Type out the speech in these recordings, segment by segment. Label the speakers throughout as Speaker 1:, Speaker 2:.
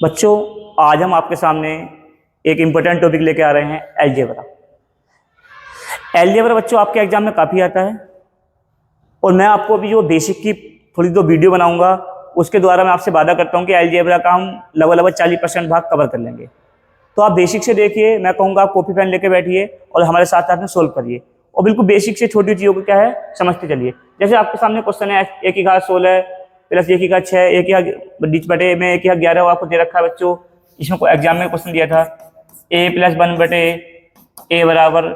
Speaker 1: बच्चों, आज हम आपके सामने एक इम्पोर्टेंट टॉपिक लेके आ रहे हैं, अलजेब्रा। अलजेब्रा बच्चों आपके एग्जाम में काफ़ी आता है और मैं आपको अभी जो बेसिक की थोड़ी दो वीडियो बनाऊंगा उसके द्वारा मैं आपसे वादा करता हूं कि अलजेब्रा का हम लगभग 40% भाग कवर कर लेंगे। तो आप बेसिक से देखिए, मैं कहूँगा आप कॉपी पेन लेके बैठिए और हमारे साथ साथ में सोल्व करिए और बिल्कुल बेसिक से छोटी चीज़ों को क्या है समझते चलिए। जैसे आपके सामने क्वेश्चन है 1 की घात 16 प्लस 1 की घात 6 1 की घात बीच बटे में 1 की घात 11 आपको दे रखा है बच्चों। इसमें कोई एग्जाम में क्वेश्चन दिया था a प्लस 1 बटे a बराबर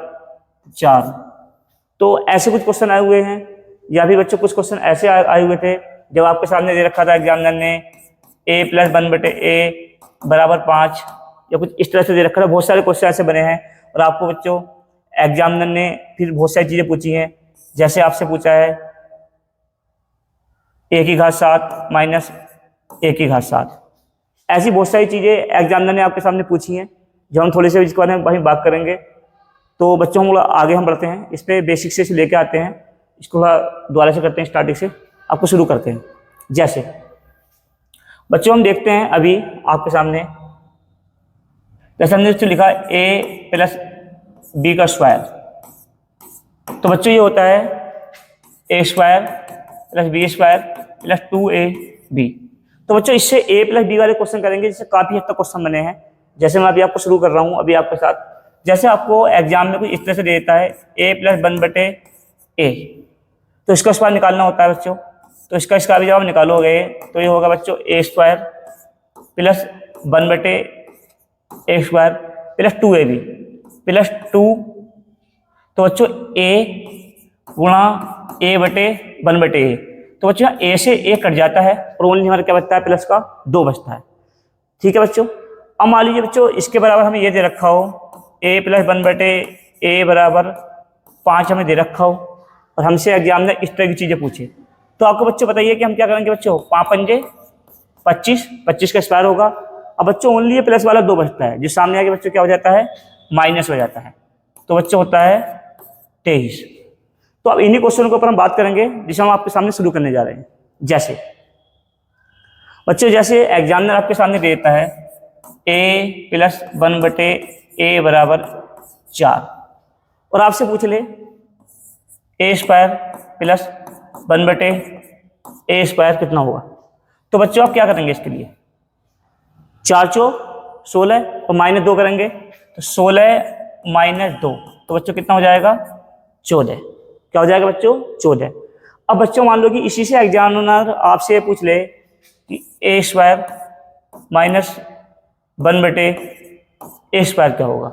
Speaker 1: 4। तो ऐसे कुछ क्वेश्चन आए हुए हैं, या भी बच्चों कुछ क्वेश्चन ऐसे आए हुए थे जब आपके सामने दे रखा था एग्जामिनर ने a प्लस 1 बटे a बराबर 5, या कुछ इस तरह से दे रखा था। बहुत सारे क्वेश्चन ऐसे बने हैं और आपको बच्चों एग्जामिनर ने फिर बहुत सारी चीज़ें पूछी हैं। जैसे आपसे पूछा है a की घात 7 माइनस a की घात 7। ऐसी बहुत सारी चीज़ें एग्जामिनर ने आपके सामने पूछी हैं जो हम थोड़े से इसके बारे में वहीं बात करेंगे। तो बच्चों हम आगे हम बढ़ते हैं, इस पर बेसिक से लेके आते हैं, इसको थोड़ा दोबारा से करते हैं, स्टार्टिंग से आपको शुरू करते हैं। जैसे बच्चों हम देखते हैं अभी आपके सामने, जैसे हमने इसको लिखा a प्लस बी का स्क्वायर। तो बच्चों ये होता है a square plus B square plus 2ab। तो बच्चों इससे a प्लस बी वाले क्वेश्चन करेंगे, जिससे काफ़ी हद तक क्वेश्चन बने हैं। जैसे मैं अभी आपको शुरू कर रहा हूँ अभी आपके साथ। जैसे आपको एग्जाम में कुछ इस तरह से देता है a प्लस 1 बटे a, तो इसका स्क्वायर निकालना होता है बच्चों। तो इसका भी जब आप निकालोगे तो ये होगा बच्चों a स्क्वायर प्लस 1 बटे a square plus 2ab plus 2। तो बच्चों a गुणा a बटे 1 बटे a। तो बच्चों a से a कट जाता है और ओनली हमारा क्या बचता है, प्लस का 2 बचता है। ठीक है बच्चों। अब मान लीजिए बच्चों इसके बराबर हमें ये दे रखा हो a प्लस 1 बटे a बराबर 5 हमें दे रखा हो और हमसे एग्जाम में इस तरह की चीज़ें पूछे। तो आपको बच्चों बताइए कि हम क्या करेंगे बच्चों, 5 पंजे 25, 25 का स्क्वायर होगा। अब बच्चों ओनली ये प्लस वाला 2 बचता है, जो सामने आके बच्चों क्या हो जाता है, माइनस हो जाता है। तो बच्चों होता है 23। तो अब इन्हीं क्वेश्चनों के ऊपर हम बात करेंगे जिसे हम आपके सामने शुरू करने जा रहे हैं। जैसे बच्चों जैसे एग्जामिनर आपके सामने देता है a प्लस 1 बटे a बराबर 4 और आपसे पूछ ले a स्क्वायर प्लस 1 बटे a स्क्वायर कितना होगा। तो बच्चों आप क्या करेंगे इसके लिए, 4 चौक 16 और माइनस 2 करेंगे, तो 16 माइनस 2 तो बच्चों कितना हो जाएगा, 14। क्या हो जाएगा बच्चों, 14। अब बच्चों मान लो कि इसी से एग्जामिनर आपसे पूछ ले कि a स्क्वायर माइनस 1 बटे a स्क्वायर क्या होगा।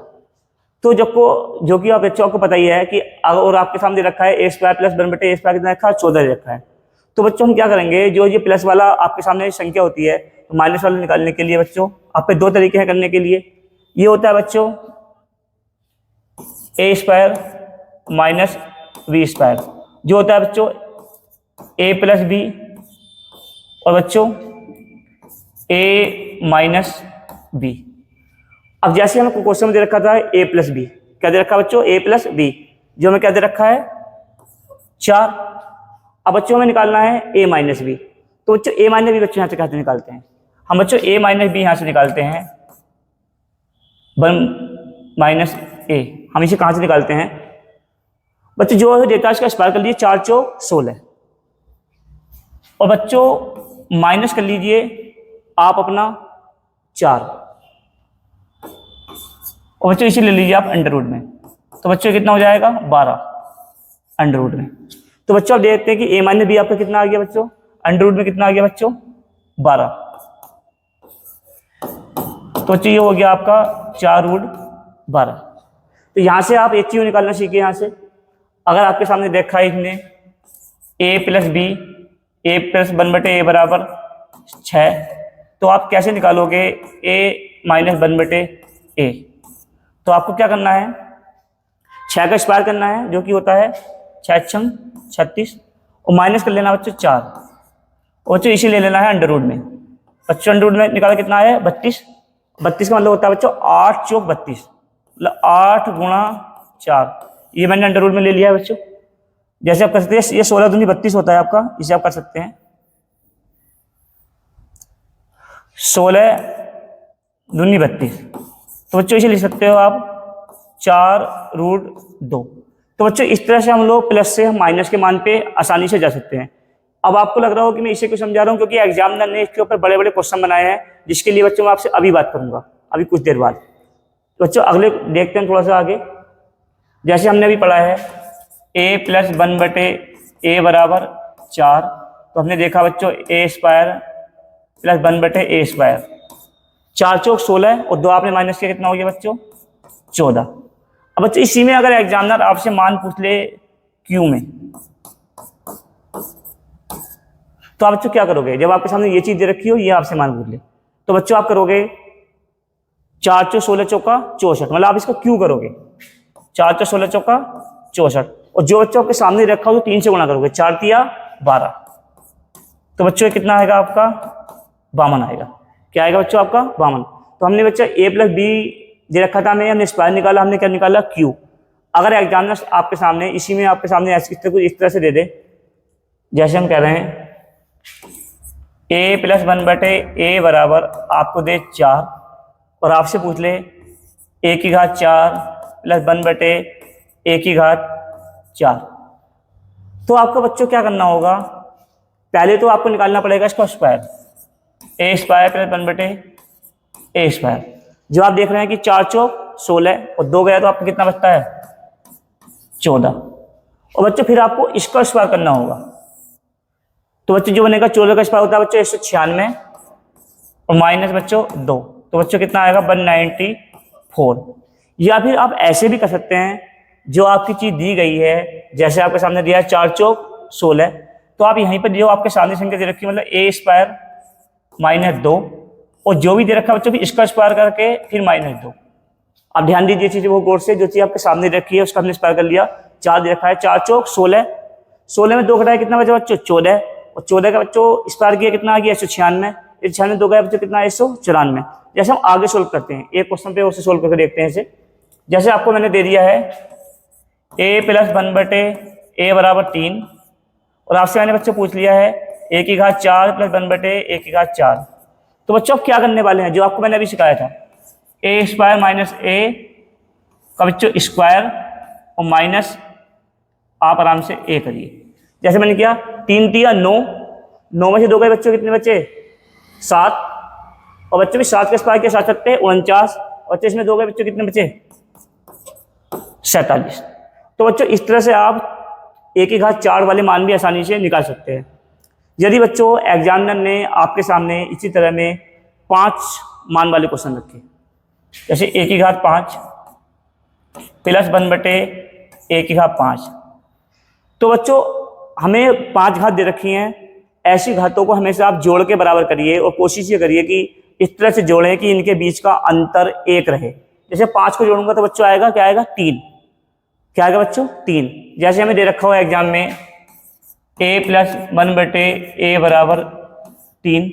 Speaker 1: तो जो कि आप बच्चों को पता ही है कि और आपके सामने रखा है a स्क्वायर प्लस 1 बटे a स्क्वायर कितना रखा है, 14 रखा है। तो बच्चों हम क्या करेंगे, जो ये प्लस वाला आपके सामने संख्या होती है तो माइनस वाला निकालने के लिए बच्चों आप पे 2 तरीके हैं करने के लिए। ये होता है बच्चों a square minus B square, जो होता है बच्चों a प्लस बी, और बच्चों a माइनस बी। अब जैसे हमें क्वेश्चन में दे रखा था a प्लस बी, क्या दे रखा है बच्चों, a प्लस बी, जो हमें क्या दे रखा है 4। अब बच्चों हमें निकालना है a माइनस बी। तो बच्चों a माइनस बी बच्चों यहाँ से कैसे निकालते हैं, हम बच्चों a माइनस बी यहाँ से निकालते हैं 1 माइनस a। हम इसे कहाँ से निकालते हैं बच्चों, जो देता है इसका स्क्वायर कर लीजिए, 4 चौक 16 और बच्चों माइनस कर लीजिए आप अपना 4 और बच्चों इसे ले लीजिए आप अंडर रूट में। तो बच्चों कितना हो जाएगा 12 अंडर रूट में। तो बच्चों आप देखते हैं कि a माइनस बी आपका कितना आ गया बच्चों, अंडर रूट में कितना आ गया बच्चों 12। तो बच्चों ये हो गया आपका 4 रूट 12। तो यहाँ से आप एक चीज निकालना सीखिए। यहाँ से अगर आपके सामने देखा है इसने a plus B a plus 1 बटे a बराबर 6, तो आप कैसे निकालोगे a माइनस 1 बटे a। तो आपको क्या करना है, 6 का स्क्वायर करना है, जो कि होता है 6 छंग 36 और माइनस कर लेना बच्चों 4 और बच्चों इसे ले लेना है अंडर रूट में। बच्चों अंडर रूट में निकाला कितना है 32। 32 का मतलब होता है बच्चों 8 चौक 32, मतलब 8 गुणा 4। ये मैंने अंडर रूट में ले लिया है बच्चों। जैसे आप कर सकते हैं, ये 16 दूनी 32 होता है आपका, इसे आप कर सकते हैं 16 दूनी 32। तो बच्चों इसे लिख सकते हो आप 4√2। तो बच्चों इस तरह से हम लोग प्लस से हम माइनस के मान पे आसानी से जा सकते हैं। अब आपको लग रहा हो कि मैं इसे क्यों समझा रहा हूँ, क्योंकि एग्जामिनर ने इसके ऊपर बड़े बड़े क्वेश्चन बनाए हैं, जिसके लिए बच्चों मैं आपसे अभी बात करूंगा, अभी कुछ देर बाद। तो बच्चों अगले देखते हैं थोड़ा सा आगे। जैसे हमने अभी पढ़ा है a + 1/a बराबर 4, तो हमने देखा बच्चों a² + 1/a²। 4 चौक 16 और 2 आपने माइनस किया, कितना हो गया बच्चों 14। अब बच्चों इसी में अगर एग्जामिनर आपसे मान पूछ ले क्यू में, तो आप बच्चों क्या करोगे? जब आपके सामने ये चीज दे रखी हो, ये आपसे मान पूछ ले, तो बच्चों आप करोगे 4 चौक 16 चौका 64, मतलब आप इसको क्यों करोगे 4 चौक 16 चौका 64, और जो बच्चों आपके सामने रखा हो तो 3 से गुणा करोगे, 4 तिया 12। तो बच्चों ये कितना आएगा आपका 52 आएगा। क्या आएगा बच्चों आपका 52। तो हमने बच्चा a + b दे रखा था, हमने स्क्वायर निकाला, हमने क्या निकाला q। अगर एग्जामिनर आपके सामने इसी में आपके सामने ऐसे इस तरह से दे दे, जैसे हम कह रहे हैं a + 1/a बराबर आपको दे 4, और आपसे पूछ ले a⁴ + 1/a⁴, तो आपको बच्चों क्या करना होगा? पहले तो आपको निकालना पड़ेगा इसका स्क्वायर, a² + 1/a²। जो आप देख रहे हैं कि 4 चौक 16 और 2 गया तो आपको कितना बचता है 14। और बच्चों फिर आपको इसका स्क्वायर करना होगा, तो बच्चों जो बनेगा 14 का स्क्वायर होता है बच्चों 196 और माइनस बच्चों 2, तो बच्चों कितना आएगा 194। या फिर आप ऐसे भी कर सकते हैं, जो आपकी चीज दी गई है, जैसे आपके सामने दिया है 4 चौक 16, तो आप यहीं पर जो आपके सामने संख्या दे रखी है मतलब a² - 2, और जो भी दे रखा है बच्चों भी इसका स्क्वायर करके फिर -2। अब ध्यान दीजिए चीज वो गौर से, जो चीज आपके सामने रखी है उसका हमने स्क्वायर कर लिया। 4 दे रखा है, 4 चौक 16, 16 में 2 घटाया कितना बचा बच्चों 14, और 14 का बच्चों स्क्वायर किया कितना आ गया 196, 196 2 गया बच्चों कितना 194। जैसे हम आगे सोल्व करते हैं, एक क्वेश्चन पे उसे सोल्व करके देखते हैं इसे। जैसे आपको मैंने दे दिया है a + 1/a बराबर 3, और आपसे मैंने बच्चों पूछ लिया है a⁴ + 1/a⁴। तो बच्चों आप क्या करने वाले हैं, जो आपको मैंने अभी सिखाया था a² - a का बच्चों स्क्वायर और माइनस आप आराम से a करिए। जैसे मैंने किया 3 तिया 9, 9 में से 2 गए बच्चों कितने बचे 7, और बच्चों भी 7 का स्क्वायर किया 7 7 49, और बच्चों इसमें 2 गए बच्चों कितने बचे 47। तो बच्चों इस तरह से आप a⁴ वाले मान भी आसानी से निकाल सकते हैं। यदि बच्चों एग्जामिनर ने आपके सामने इसी तरह में 5 मान वाले क्वेश्चन रखे, जैसे a⁴ + 1/a⁴, तो बच्चों हमें 5 घात दे रखी हैं, ऐसी घातों को हमेशा आप जोड़ के बराबर करिए, और कोशिश ये करिए कि इस तरह से जोड़ें कि इनके बीच का अंतर 1 रहे। जैसे 5 को जोड़ूंगा तो बच्चों आएगा क्या आएगा 3, क्या आएगा बच्चों 3। जैसे हमें दे रखा हुआ एग्जाम में a + 1/a बराबर 3,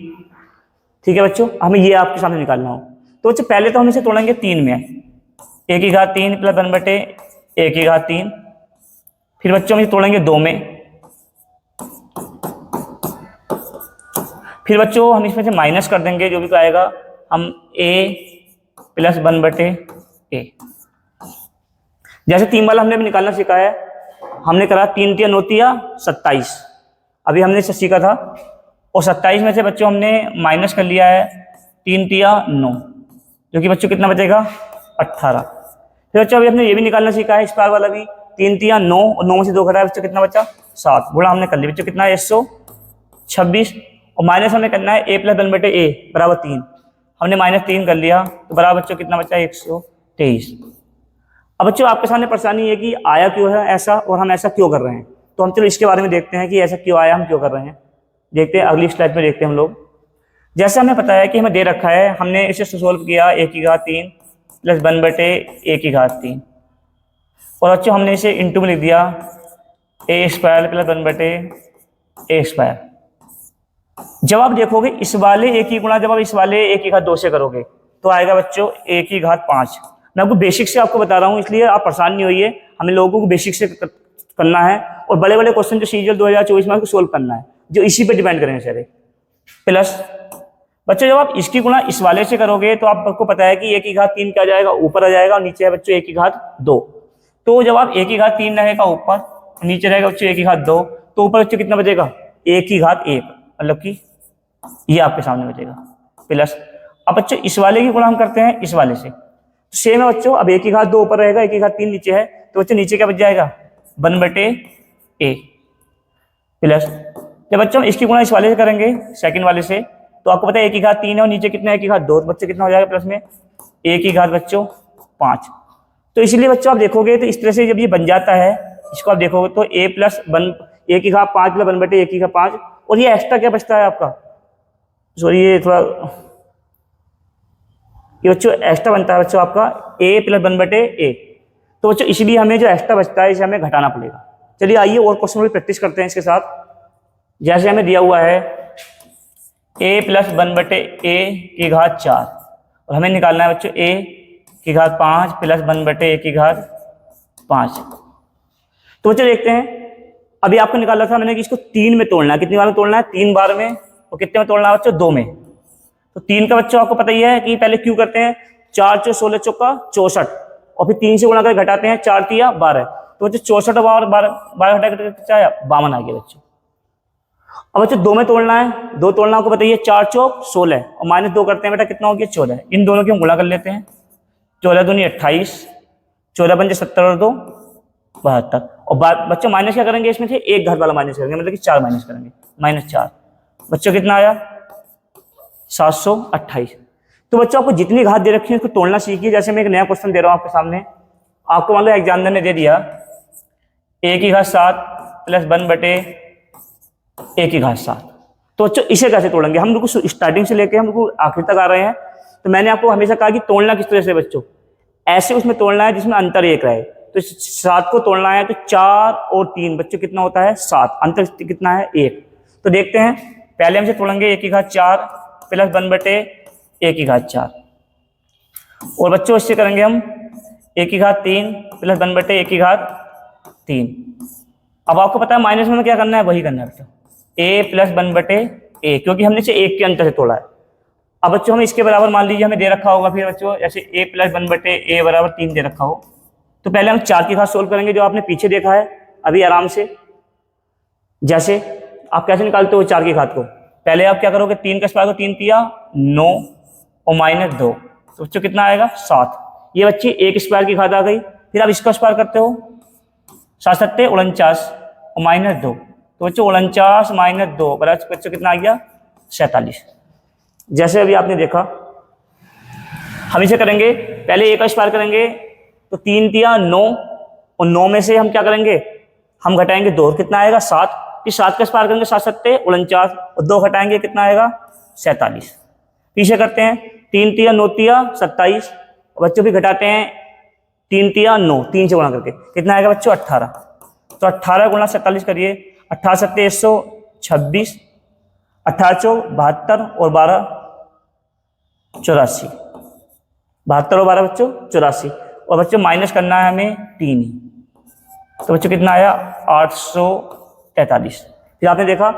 Speaker 1: ठीक है बच्चों, हमें ये आपके सामने निकालना हो। तो बच्चों पहले तो हम इसे तोड़ेंगे 3 में, a⁴ + 1/a⁴, फिर बच्चों हम इसे तोड़ेंगे 2 में, फिर बच्चों हम इसमें से माइनस कर देंगे, जो भी आएगा हम a + 1/a। जैसे 3 वाला हमने भी निकालना सीखा है, हमने करा 3 तिया 9 तिया 27, अभी हमने इसे सीखा था, और 27 में से बच्चों हमने माइनस कर लिया है 3 तिया 9, जो कि बच्चों कितना बचेगा 18। फिर बच्चों अभी हमने ये भी निकालना सीखा है स्क्वायर वाला भी, 3 तिया 9 और 9 में से 2 घटाया बच्चों कितना बचा 7, गुणा हमने कर लिया बच्चों कितना 126, और माइनस हमें करना है a + 1/a बराबर 3, हमने -3 कर लिया, तो बराबर बच्चों कितना बचा 123। अब बच्चों आपके सामने परेशानी है कि आया क्यों है ऐसा, और हम ऐसा क्यों कर रहे हैं, तो हम चलो इसके बारे में देखते हैं कि ऐसा क्यों आया, हम क्यों कर रहे हैं। देखते हैं अगली स्लाइड में, देखते हैं हम लोग। जैसे हमें पता है कि हमें दे रखा है, हमने इसे सोल्व किया a⁴ + 1/a⁴, और बच्चों हमने इसे इंटू में लिख दिया a² + 1/a²। जब आप देखोगे इस वाले a की गुणा जब आप इस वाले a⁴ 2 से करोगे तो आएगा बच्चों a⁴ 5। मैं आपको बेसिक से आपको बता रहा हूँ, इसलिए आप परेशान नहीं होइए, हमें लोगों को बेसिक से करना है, और बड़े बड़े क्वेश्चन जो सीजीएल 2024 में आपको सोल्व करना है, जो इसी पे डिपेंड करेंगे सारे। प्लस बच्चों जब आप इसकी गुणा इस वाले से करोगे तो आपको पता है कि 1 की घात 3 क्या आ जाएगा, ऊपर आ जाएगा, और नीचे है बच्चों 1 की घात 2। तो जब आप 1 की घात 3 रहेगा ऊपर, नीचे रहेगा बच्चों 1 की घात 2, तो ऊपर बच्चों कितना बचेगा, 1 की घात 1, मतलब कि ये आपके सामने बचेगा प्लस। अब बच्चों इस वाले की गुणा हम करते हैं इस वाले से, तो सेम है बच्चों। अब 1 की घात 2 ऊपर रहेगा, 1 की घात 3 नीचे है, तो बच्चों नीचे क्या बच जाएगा, 1/a प्लस। जब बच्चों हम इसकी गुणा इस वाले से करेंगे सेकंड वाले से, तो आपको पता है 1 की घात 3 है और नीचे कितना है, 1 की घात 2, तो बच्चों कितना हो जाएगा प्लस में 1 की घात बच्चों 5। तो इसलिए बच्चों आप देखोगे तो इस तरह से जब ये बन जाता है, इसको आप देखोगे तो a प्लस 1 की घात 5 प्लस 1/1 की घात 5, और ये एक्स्ट्रा क्या बचता है आपका, सॉरी ये थोड़ा, ये बच्चों एक्स्ट्रा बनता है बच्चों आपका a प्लस 1/a। तो बच्चों इसलिए हमें जो एक्स्ट्रा बचता है इसे हमें घटाना पड़ेगा। चलिए आइए और क्वेश्चन में प्रैक्टिस करते हैं इसके साथ। जैसे हमें दिया हुआ है a प्लस 1/a की घात 4, और हमें निकालना है बच्चों a की घात 5 प्लस 1/a की घात 5। तो बच्चों देखते हैं, अभी आपको निकाला था मैंने कि इसको 3 में तोड़ना है। कितनी बार में तोड़ना है, 3 बार में। और कितने में तोड़ना है बच्चों, 2 में। तो 3 का बच्चों आपको पता ही है कि पहले क्यों करते हैं, 4 चौ 16 चौका 64, और फिर 3 से गुणा कर घटाते हैं, 4 तिया 12। तो बच्चों 64 और 12 घटा कर 52 आ गया बच्चों। अब बच्चों 2 में तोड़ना है, 2 तोड़ना आपको बताइए, 4 चौक 16 और -2 करते हैं बेटा, कितना हो गया 14। इन दोनों की हम गुणा कर लेते हैं, 14 दूनी 28, 14 पंजे 70 और 2 72। और बच्चों माइनस क्या करेंगे इसमें से, एक घात वाला माइनस करेंगे, मतलब कि 4 माइनस करेंगे, -4। बच्चों कितना आया 728। तो बच्चों आपको जितनी घात दे रखी है उसको तोड़ना सीखिए। जैसे मैं एक नया क्वेश्चन दे रहा हूं आपके सामने, आपको मान लो एग्जामिनर ने दे दिया a की घात 7 प्लस 1/a की घात 7। तो बच्चों इसे कैसे तोड़ेंगे, हम लोग स्टार्टिंग से लेकर हम लोग आखिर तक आ रहे हैं। तो मैंने आपको हमेशा कहा कि तोड़ना किस तरह से बच्चों, ऐसे उसमें तोड़ना है जिसमें अंतर 1 रहे। तो 7 को तोड़ना है तो 4 और 3 बच्चों कितना होता है 7, अंतर कितना है 1। तो देखते हैं, पहले हमसे तोड़ेंगे 1 की घात 4 प्लस 1/a की घात 4, और बच्चों इससे करेंगे हम 1 की घात 3 प्लस 1/a की घात 3। अब आपको पता है माइनस में क्या करना है, वही करना है बच्चों, a प्लस 1/a, क्योंकि हमने इसे 1 के अंतर से तोड़ा है। अब बच्चों हम इसके बराबर मान लीजिए हमें दे रखा होगा, फिर बच्चों जैसे a प्लस 1/a बराबर 3 दे रखा हो, तो पहले हम 4 की घात सोल्व करेंगे, जो आपने पीछे देखा है अभी आराम से। जैसे आप कैसे निकालते हो 4 की घात को, पहले आप क्या करोगे, 3 का स्क्वायर को 3 तिया 9 और -2, तो बच्चों कितना आएगा 7। ये बच्चे 1 स्क्वायर की घात आ गई। फिर आप इसका स्क्वायर करते हो, 7 7 49 और -2, तो बच्चों 49 -2 बराबर बच्चों कितना आ गया 47। जैसे अभी आपने देखा, हम इसे करेंगे, पहले 1 का स्क्वायर करेंगे तो 3 तिया 9, और 9 में से हम क्या करेंगे, हम घटाएंगे 2, कितना आएगा 7। फिर 7 का स्क्वायर करेंगे, 7 7 49 और 2 घटाएंगे, कितना आएगा 47। पीछे करते हैं, 3 तिया 9 तिया 27, बच्चों भी घटाते हैं, 3 तिया 9, 3 से गुणा करके कितना आएगा बच्चों 18। तो 18 गुणा 47 करिए, 18 7 126, 18 चौ 72 और 12 84, 72 और 12 बच्चों 84, और बच्चों माइनस करना है हमें 3 ही, तो बच्चों कितना आया 843। फिर आपने देखा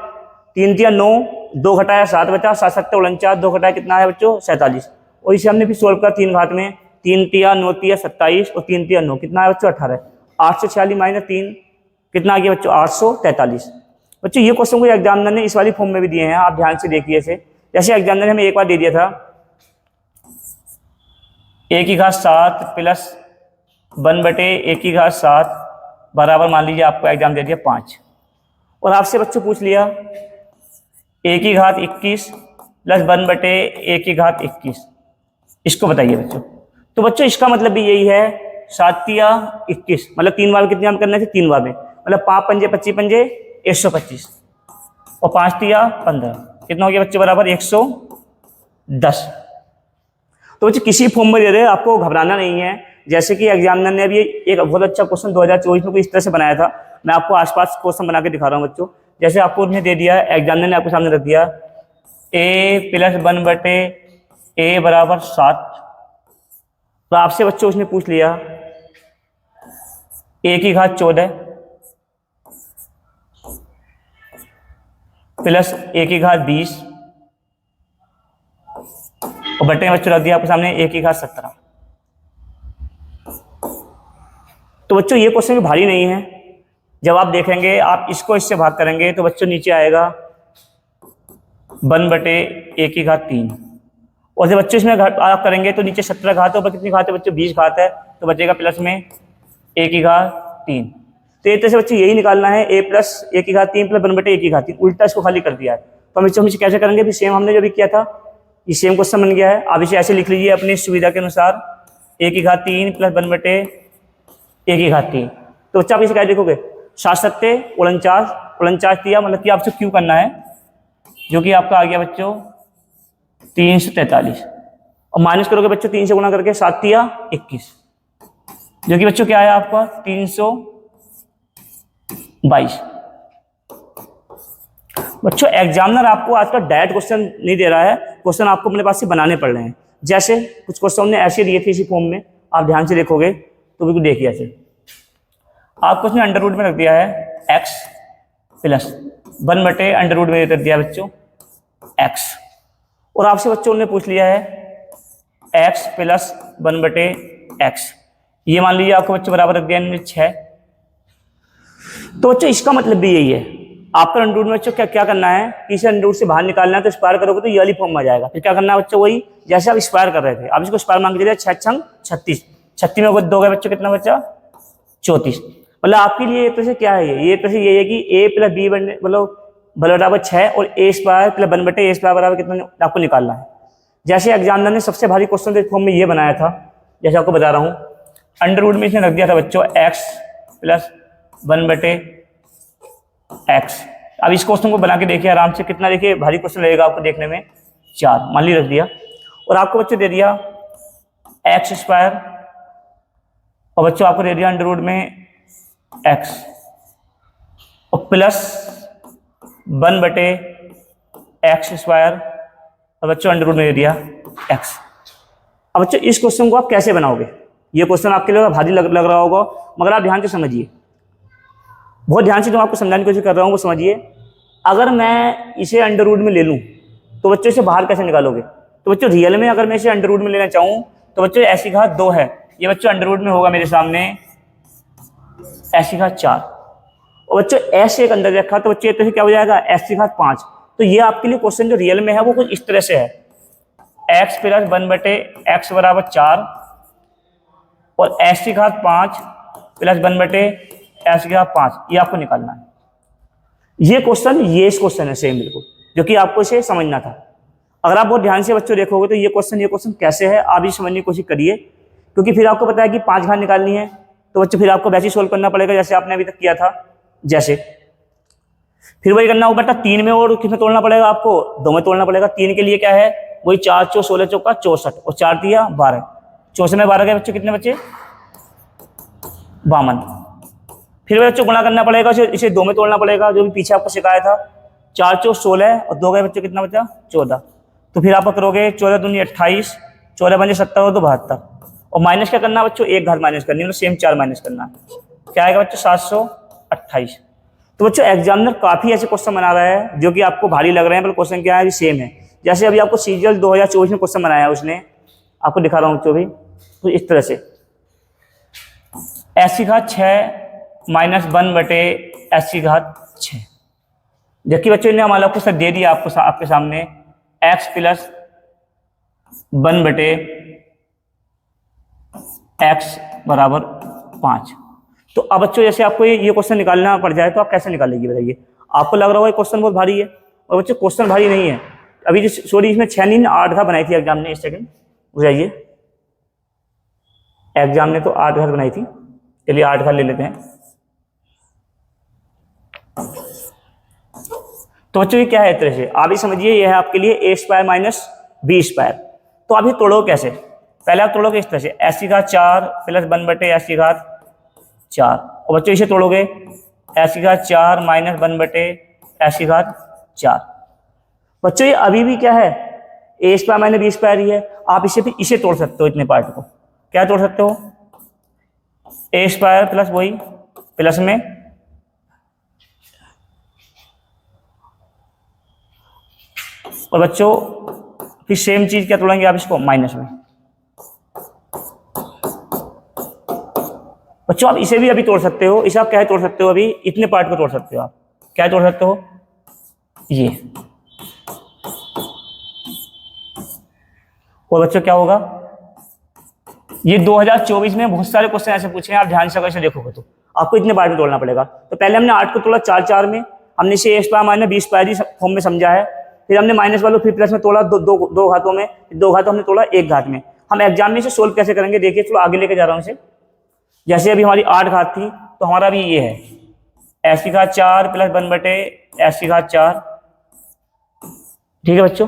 Speaker 1: 3 तिया 9, 2 घटाया 7 बचा, 7 7 49, 2 घटाया कितना है बच्चों 47, और इसे हमने फिर सोल्व किया 3 घात में, 3 तिया 9 तिया 27 और 3 तिया 9, कितना है बच्चों 18। 846 माइनस 3 कितना आ गया बच्चों 843। बच्चों ये क्वेश्चन को एग्जामिनर ने इस वाली फॉर्म में भी दिए हैं, आप ध्यान से देखिए इसे। जैसे एग्जामिनर ने हमें एक बार दे दिया था a की घात 7 प्लस 1/a की घात 7 बराबर, मान लीजिए आपको एग्जाम दे दिया 5, और आपसे बच्चों पूछ लिया a की घात 21 प्लस 1/a की घात 21, इसको बताइए बच्चों। तो बच्चों इसका मतलब भी यही है, 7 तिया 21, मतलब 3 बार कितने हम करने थे 3 बार में, मतलब 5 पंजे 25 पंजे 125, और 5 तिया 15, कितना हो गया बच्चों बराबर 110। तो बच्चों किसी फॉर्म में दे रहे, आपको घबराना नहीं है। जैसे कि एग्जामिनर ने अभी एक बहुत अच्छा क्वेश्चन 2024 में इस तरह से बनाया था, मैं आपको आसपास क्वेश्चन बना के दिखा रहा हूँ बच्चों। जैसे आपको उन्हें दे दिया, एग्जामिनर ने आपके सामने रख दिया a प्लस 1/a बराबर 7, तो आपसे बच्चों उसने पूछ लिया a की घात 14 प्लस a की घात 20 और बटे में बच्चों रख दिया आपके सामने a की घात 17। तो बच्चों ये क्वेश्चन भी भारी नहीं है। जब आप देखेंगे, आप इसको इससे भाग करेंगे तो बच्चों नीचे आएगा 1 बटे a की घात 3। और जब बच्चों इसमें आप करेंगे तो नीचे 17 घात है, ऊपर कितनी घात है बच्चों? 20 घात है, तो बचेगा प्लस में a की घात 3। तो एक तरह से बच्चों यही निकालना है, a प्लस a की घात 3 प्लस 1 बटे a की घात 3, उल्टा इसको खाली कर दिया है। तो हम इसे कैसे करेंगे? भी सेम हमने जो भी किया था, ये सेम क्वेश्चन बन गया है। आप इसे ऐसे लिख लीजिए अपनी सुविधा के अनुसार, a की घात 3 प्लस 1 बटे a की घात 3। तो बच्चा आप इसे क्या देखोगे? 7 सत्ते 49, 49 दिया, मतलब कि आपसे क्यों करना है, जो कि आपका आ गया बच्चों 343। और माइनस करोगे बच्चों 3 से गुणा करके, 7 दिया 21, जो कि बच्चों क्या आया आपका 322। बच्चों एग्जामिनर आपको आज का डायरेक्ट क्वेश्चन नहीं दे रहा है, क्वेश्चन आपको अपने पास से बनाने पड़ रहे हैं। जैसे कुछ क्वेश्चन ने ऐसे दिए थे इसी फॉर्म में, आप ध्यान से देखोगे तो बिल्कुल देखिए। ऐसे आपको उसने अंडर रूट में रख दिया है x प्लस 1 बटे अंडर रूट में रख दिया बच्चों x, और आपसे बच्चों ने पूछ लिया है x प्लस 1 बटे x, ये मान लीजिए आपको बच्चों बराबर रख दिया 6। तो बच्चों इसका मतलब भी यही है, आपका अंडर रूट में बच्चों क्या करना है, इसे अंडर रूट से बाहर निकालना है। तो स्क्वायर करोगे तो ये वाली फॉर्म में आ जाएगा। फिर क्या करना है बच्चों? वही जैसे आप स्क्वायर कर रहे थे, आप इसको स्क्वायर मान के चलिए, 6 छंग 36, 36 में दो गए बच्चों, कितना बच्चा? 34। मतलब आपके लिए एक तरह से क्या है, ये एक तरह से ये है कि a प्लस बी मतलब बराबर 6 और a स्क्वायर प्लस 1 बटे a स्क्वायर बराबर कितना आपको निकालना है। जैसे एग्जामिनर ने सबसे भारी क्वेश्चन फॉर्म में ये बनाया था, जैसे आपको बता रहा हूँ, अंडर रूट में इसने रख दिया था बच्चों x प्लस 1 बटे x। अब इस क्वेश्चन को बना के देखिए आराम से, कितना देखिए भारी क्वेश्चन लगेगा आपको देखने में, 4 मान ली रख दिया, और आपको बच्चों दे दिया x स्क्वायर, और बच्चों आपको दे दिया अंडर रूट में x, और प्लस 1 बटे x स्क्वायर, और बच्चों अंडर रूट में दे दिया x। अब बच्चों इस क्वेश्चन को आप कैसे बनाओगे? ये क्वेश्चन आपके लिए भारी लग रहा होगा, मगर आप ध्यान से समझिए, बहुत ध्यान से जो आपको समझाने की कोशिश कर रहा हूँ वो समझिए। अगर मैं इसे अंडर रूट में ले लूँ तो बच्चों इसे बाहर कैसे निकालोगे? तो बच्चों रियल में अगर मैं इसे अंडर रूट में लेना चाहूँ तो बच्चों x की घात 2 है, ये बच्चों अंडर रूट में होगा मेरे सामने x की घात 4, और बच्चों s एक अंदर रखा तो बच्चों तो क्या हो जाएगा x की घात 5। तो ये आपके लिए क्वेश्चन जो रियल में है वो कुछ इस तरह से है, x प्लस 1 बटे x बराबर 4 और x की घात 5 प्लस 1 बटे x की घात 5, ये आपको निकालना है। ये क्वेश्चन इस क्वेश्चन है सेम बिल्कुल, जो कि आपको इसे समझना था। अगर आप बहुत ध्यान से बच्चों देखोगे तो ये क्वेश्चन कैसे है आप ये समझने की कोशिश करिए, क्योंकि फिर आपको पता है कि 5 घात निकालनी है, तो बच्चों फिर आपको वैसे ही सोल्व करना पड़ेगा जैसे आपने अभी तक किया था। जैसे फिर वही करना होगा बेटा, 3 में और किसमें तोड़ना पड़ेगा आपको? 2 में तोड़ना पड़ेगा। 3 के लिए क्या है? वही 4 चौ 16 चौका 64, और 4 दिया 12, 64 में 12 के बच्चों कितने बच्चे? 52। फिर बच्चों गुणा करना पड़ेगा, इसे 2 में तोड़ना पड़ेगा, जो भी पीछे आपको सिखाया था। 4 चौ 16 और 2 गए बच्चों कितना बचा? 14। तो फिर आप करोगे 14 दूनी 28, 14 बजे 70 हो तो 72, और माइनस क्या करना बच्चों? एक घात माइनस करनी है, सेम 4 माइनस करना है, क्या आएगा बच्चों? 728। तो बच्चों एग्जामिनर काफी ऐसे क्वेश्चन बना रहा है जो कि आपको भारी लग रहे हैं, पर क्वेश्चन क्या है? सेम है। जैसे अभी आपको सीजीएल 2024 में क्वेश्चन बनाया है उसने, आपको दिखा रहा हूँ बच्चों भी, तो इस तरह से x की घात 6 माइनस 1 बटे x की घात 6, जबकि बच्चों ने हमारा क्वेश्चन दे दिया आपके सामने x प्लस 1 बटे x बराबर 5। तो अब बच्चों जैसे आपको ये क्वेश्चन निकालना पड़ जाए तो आप कैसे निकालेंगे बताइए? आपको लग रहा होगा क्वेश्चन बहुत भारी है, और बच्चों क्वेश्चन भारी नहीं है। अभी जो सॉरी इसमें 6 नहीं 8 घात बनाई थी एग्जाम ने, 1 सेकंड बुझाइए, एग्जाम ने तो 8 घात बनाई थी, चलिए 8 घात ले लेते हैं। तो बच्चों ये क्या है? इस तरह से आप ही समझिए, ये है आपके लिए a square minus B square. तो आप ये तोड़ो कैसे? पहले आप तोड़ोगे इस तरह से, x की घात 4 प्लस 1 बटे x की घात 4, और बच्चों इसे तोड़ोगे x की घात 4 माइनस 1 बटे x की घात 4। बच्चों ये अभी भी क्या है? a square minus B square ही है। आप इसे तोड़ सकते हो, इतने पार्ट को क्या तोड़ सकते हो? a स्क्वायर प्लस वही प्लस में और बच्चों फिर सेम चीज़ क्या तोड़ेंगे आप इसको माइनस में। बच्चों आप इसे भी अभी तोड़ सकते हो, इसे आप क्या तोड़ सकते हो, अभी इतने पार्ट को तोड़ सकते हो आप। क्या तोड़ सकते हो, ये। और बच्चों क्या होगा, ये 2024 में बहुत सारे क्वेश्चन ऐसे पूछे हैं, आप ध्यान से अगर देखोगे तो आपको इतने पार्ट में तोड़ना पड़ेगा। तो पहले हमने 8 को तोड़ा 4 4 में, हमने इसे a square minus B square form में समझा है। फिर हमने माइनस वालों फिर प्लस में तोड़ा दो घातों में, 2 घातों हमने तोड़ा 1 घात में। हम एग्जाम में इसे सोल्व कैसे करेंगे देखिए, चलो आगे लेके जा रहा हूँ इसे। जैसे अभी हमारी 8 घात थी तो हमारा भी ये है s की घात 4 प्लस 1/s की घात 4, ठीक है बच्चों।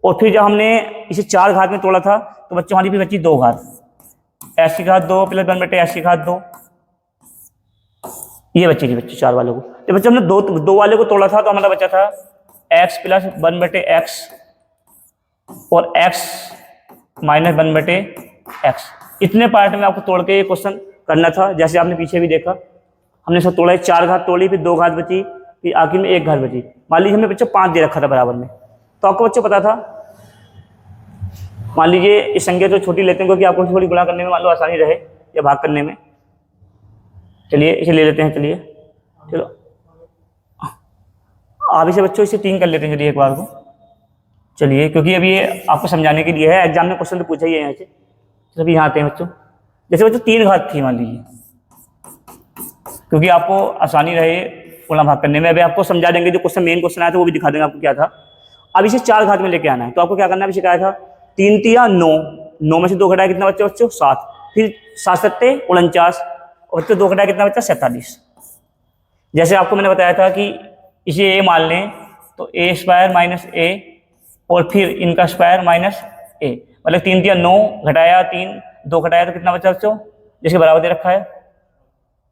Speaker 1: और फिर जब हमने इसे 4 घात में तोड़ा था तो बच्चों हमारी भी बची 2 घात, s की घात 2 प्लस 1/s की घात 2, ये बची थी बच्चों 4 वालों को। तो बच्चों हमने दो वाले को तोड़ा था तो हमारा बचा था x प्लस 1/x और x माइनस 1/x। इतने पार्ट में आपको तोड़ के ये क्वेश्चन करना था। जैसे आपने पीछे भी देखा, हमने सब तोड़ा, 4 घात तोड़ी, फिर 2 घात बची, फिर आखिर में 1 घात बची। मान लीजिए हमें बच्चों 5 दे रखा था बराबर में, तो आपको बच्चों पता था, मान लीजिए इस संख्या तो छोटी लेते हैं क्योंकि आपको थोड़ी गुणा करने में मान लो आसानी रहे या भाग करने में। चलिए इसे ले लेते हैं, चलिए चलो आप इसे बच्चों इसे 3 कर लेते हैं, चलिए एक बार को, चलिए क्योंकि अभी ये आपको समझाने के लिए है, एग्जाम में क्वेश्चन तो पूछा ही है यहाँ से। तो अभी यहाँ आते हैं बच्चों, जैसे बच्चों 3 घात थी मान लीजिए, क्योंकि आपको आसानी रहे गुणा भाग करने में। अभी आपको समझा देंगे, जो क्वेश्चन मेन क्वेश्चन आया था वो भी दिखा देंगे आपको क्या था। अब इसे 4 घात में लेके आना है, तो आपको क्या करना है, अभी सिखाया था 3 तिया 9, 9 में से 2 घटाया कितना बच्चों 7, फिर 7 सत्ते 49, और बच्चों 2 घटाया कितना बच्चा 47। जैसे आपको मैंने बताया था कि इसे a मान लें तो a स्क्वायर माइनस a और फिर इनका स्क्वायर माइनस a, मतलब 3 तिया 9 घटाया 3, 2 घटाया तो कितना बच्चा बच्चों, जिसके बराबर दे रखा है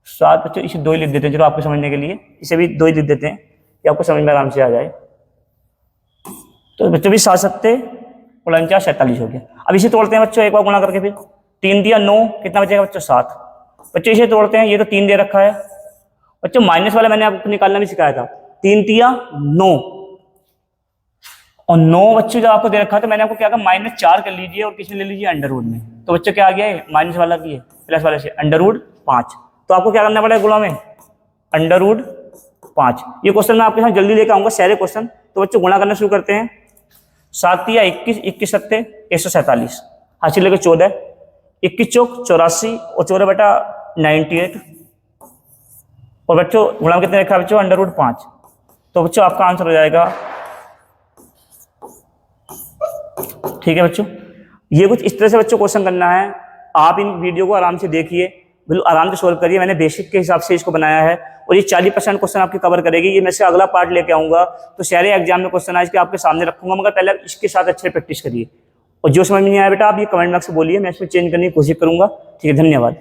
Speaker 1: 7। बच्चों इसे 2 ही लिख देते हैं, चलो आपको समझने के लिए इसे भी 2 ही लिख देते हैं कि आपको समझ में आराम से आ जाए। तो बच्चों भी 7 सत्ते 49 47 हो गया। अब इसे तोड़ते हैं बच्चों एक बार गुणा करके, फिर 3 दिया 9 कितना बचेगा बच्चों 7। बच्चों इसे तोड़ते हैं, ये तो 3 दे रखा है बच्चों, माइनस वाला मैंने आपको निकालना भी सिखाया था, 3 तिया 9 और 9 बच्चों जब आपको दे रखा था मैंने आपको क्या कहा -4 कर लीजिए और किसमें ले लीजिए अंडर रूट में। तो बच्चों क्या आ गया है, माइनस वाला की है प्लस वाले से अंडर रूट 5। तो आपको क्या करना पड़ेगा गुणा में अंडर रूट 5। ये क्वेश्चन मैं आपके साथ जल्दी लेकर आऊंगा सारे क्वेश्चन। तो बच्चों गुणा करना शुरू करते हैं, 7 तिया 21, 21 सत्ते 147, हासिल लेकर 14, 21 चौक 84 और 14 बटा 98। और बच्चों गुणा कितने रखा है बच्चों अंडर रूट 5। तो बच्चों आपका आंसर हो जाएगा, ठीक है बच्चों। ये कुछ इस तरह से बच्चों क्वेश्चन करना है। आप इन वीडियो को आराम से देखिए, बिल्कुल आराम से सोल्व करिए। मैंने बेसिक के हिसाब से इसको बनाया है और ये 40% क्वेश्चन आपके कवर करेगी। ये मैं से अगला पार्ट लेके आऊंगा, तो सारे एग्जाम में क्वेश्चन आज के आपके सामने रखूंगा, मगर पहले इसके साथ अच्छे प्रैक्टिस करिए। और जो समझ में नहीं आया बेटा आप ये कमेंट बॉक्स में बोलिए, मैं इसमें चेंज करने की कोशिश करूंगा। ठीक है, धन्यवाद।